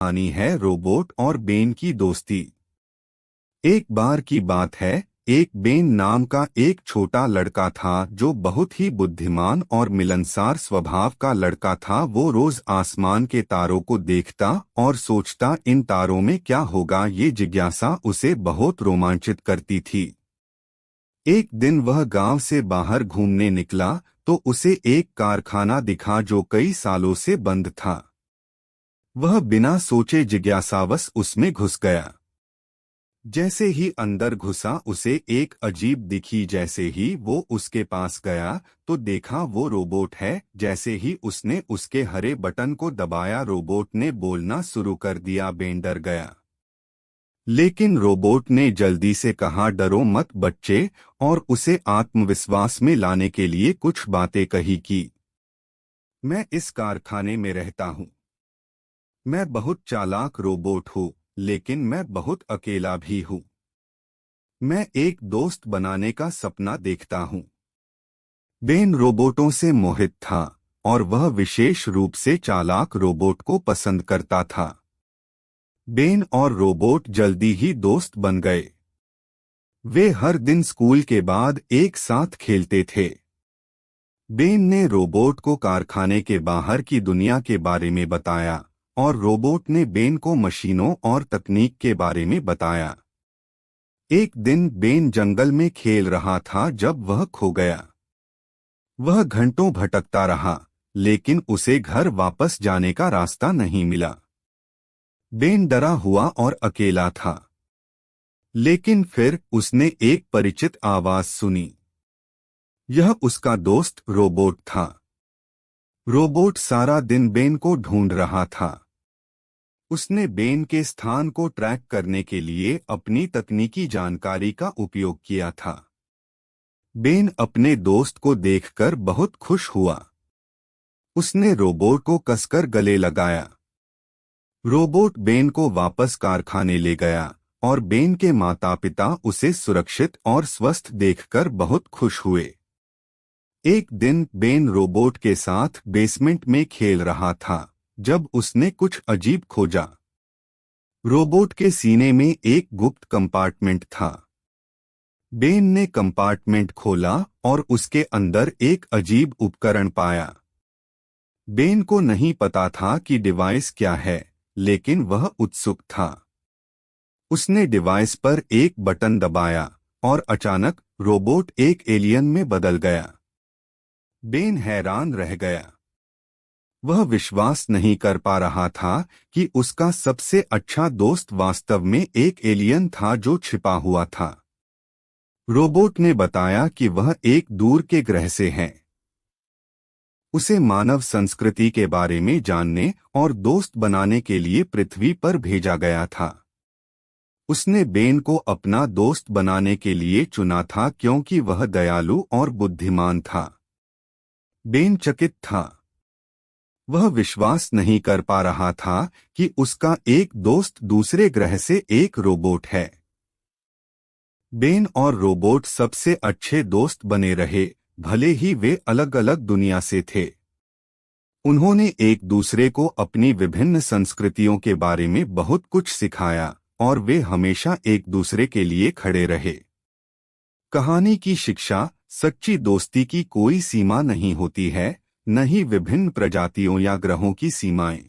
कहानी है रोबोट और बेन की दोस्ती। एक बार की बात है, एक बेन नाम का एक छोटा लड़का था जो बहुत ही बुद्धिमान और मिलनसार स्वभाव का लड़का था। वो रोज आसमान के तारों को देखता और सोचता, इन तारों में क्या होगा। ये जिज्ञासा उसे बहुत रोमांचित करती थी। एक दिन वह गांव से बाहर घूमने निकला तो उसे एक कारखाना दिखा जो कई सालों से बंद था। वह बिना सोचे जिज्ञासावश उसमें घुस गया। जैसे ही अंदर घुसा उसे एक अजीब दिखी। जैसे ही वो उसके पास गया तो देखा वो रोबोट है। जैसे ही उसने उसके हरे बटन को दबाया, रोबोट ने बोलना शुरू कर दिया। बेन डर गया, लेकिन रोबोट ने जल्दी से कहा, डरो मत बच्चे, और उसे आत्मविश्वास में लाने के लिए कुछ बातें कही कि मैं इस कारखाने में रहता हूँ। मैं बहुत चालाक रोबोट हूँ, लेकिन मैं बहुत अकेला भी हूँ। मैं एक दोस्त बनाने का सपना देखता हूँ। बेन रोबोटों से मोहित था और वह विशेष रूप से चालाक रोबोट को पसंद करता था। बेन और रोबोट जल्दी ही दोस्त बन गए। वे हर दिन स्कूल के बाद एक साथ खेलते थे। बेन ने रोबोट को कारखाने के बाहर की दुनिया के बारे में बताया और रोबोट ने बेन को मशीनों और तकनीक के बारे में बताया। एक दिन बेन जंगल में खेल रहा था जब वह खो गया। वह घंटों भटकता रहा, लेकिन उसे घर वापस जाने का रास्ता नहीं मिला। बेन डरा हुआ और अकेला था, लेकिन फिर उसने एक परिचित आवाज सुनी। यह उसका दोस्त रोबोट था। रोबोट सारा दिन बेन को ढूंढ रहा था। उसने बेन के स्थान को ट्रैक करने के लिए अपनी तकनीकी जानकारी का उपयोग किया था। बेन अपने दोस्त को देखकर बहुत खुश हुआ। उसने रोबोट को कसकर गले लगाया। रोबोट बेन को वापस कारखाने ले गया और बेन के माता पिता उसे सुरक्षित और स्वस्थ देखकर बहुत खुश हुए। एक दिन बेन रोबोट के साथ बेसमेंट में खेल रहा था जब उसने कुछ अजीब खोजा। रोबोट के सीने में एक गुप्त कंपार्टमेंट था। बेन ने कंपार्टमेंट खोला और उसके अंदर एक अजीब उपकरण पाया। बेन को नहीं पता था कि डिवाइस क्या है, लेकिन वह उत्सुक था। उसने डिवाइस पर एक बटन दबाया और अचानक रोबोट एक एलियन में बदल गया। बेन हैरान रह गया। वह विश्वास नहीं कर पा रहा था कि उसका सबसे अच्छा दोस्त वास्तव में एक एलियन था जो छिपा हुआ था। रोबोट ने बताया कि वह एक दूर के ग्रह से है। उसे मानव संस्कृति के बारे में जानने और दोस्त बनाने के लिए पृथ्वी पर भेजा गया था। उसने बेन को अपना दोस्त बनाने के लिए चुना था क्योंकि वह दयालु और बुद्धिमान था। बेन चकित था। वह विश्वास नहीं कर पा रहा था कि उसका एक दोस्त दूसरे ग्रह से एक रोबोट है। बेन और रोबोट सबसे अच्छे दोस्त बने रहे, भले ही वे अलग अलग दुनिया से थे। उन्होंने एक दूसरे को अपनी विभिन्न संस्कृतियों के बारे में बहुत कुछ सिखाया और वे हमेशा एक दूसरे के लिए खड़े रहे। कहानी की शिक्षा: सच्ची दोस्ती की कोई सीमा नहीं होती है, न ही विभिन्न प्रजातियों या ग्रहों की सीमाएं।